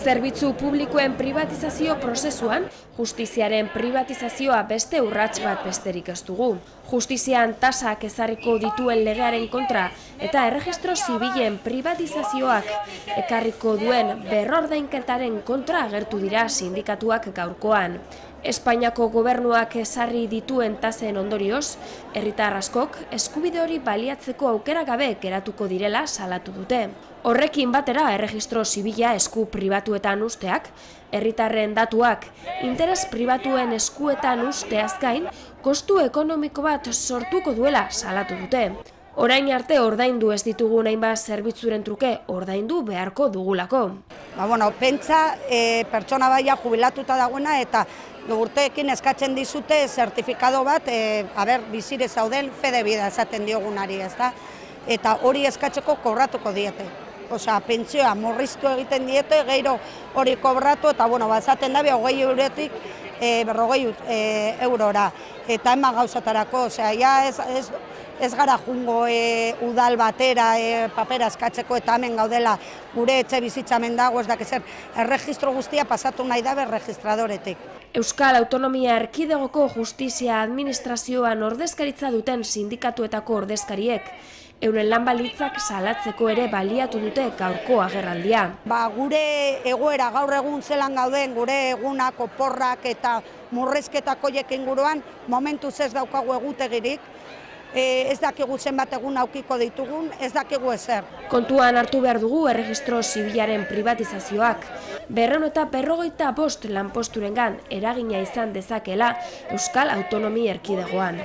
Zerbitzu publikoen privatizazio prozesuan, justiziaren privatizazioa beste urrats bat besterik ez dugu. Justizian tasak ezarriko dituen legearen kontra eta erregistro zibilen privatizazioak ekarriko duen berrordainketaren kontra agertu dira sindikatuak gaurkoan. Espainiako gobernuak ezarri dituen tasen ondorioz, herritar askok eskubide hori baliatzeko aukera gabe geratuko direla salatu dute. Horrekin batera erregistro zibila esku pribatuetan usteak, herritarren datuak interes pribatuen eskuetan usteaz gain, kostu ekonomiko bat sortuko duela salatu dute. Orain arte ordaindu ez ditugun hainbat zerbitzuren truke ordaindu beharko dugulako. Pentsa pertsona baia jubilatuta dagoena eta urteekin eskatzen dizute zertifikado bat, bizire zauden fede bida esaten diogunari, ezta? Eta hori eskatzeko kobratuko diete. Osea, pentsioa murriztu egiten diete, gero hori kobratu eta esaten da 20 eurotik 40 eurora. Eta eman gauzatarako, osea, ja ez gara jungo udal batera papera eskatzeko eta hemen gaudela gure etxe bizitzamen dago, ez dakizer, erregistro guztia pasatu nahi dabe registradoretik. Euskal Autonomia Erkidegoko Justizia Administrazioan ordezkaritza duten sindikatuetako ordezkariek, euren lan baldintzak salatzeko ere baliatu dute gaurko agerraldia. Gure egoera gaur egun zelan gauden, gure egunak, oporrak eta murrizketako inguruan momentuz ez daukagu egutegirik, ez dakigu zenbat egun aukiko ditugun, ez dakigu ezer. Kontuan hartu behar dugu erregistro zibilaren privatizazioak, 255 lanposturengan eragina izan dezakela Euskal Autonomia Erkidegoan.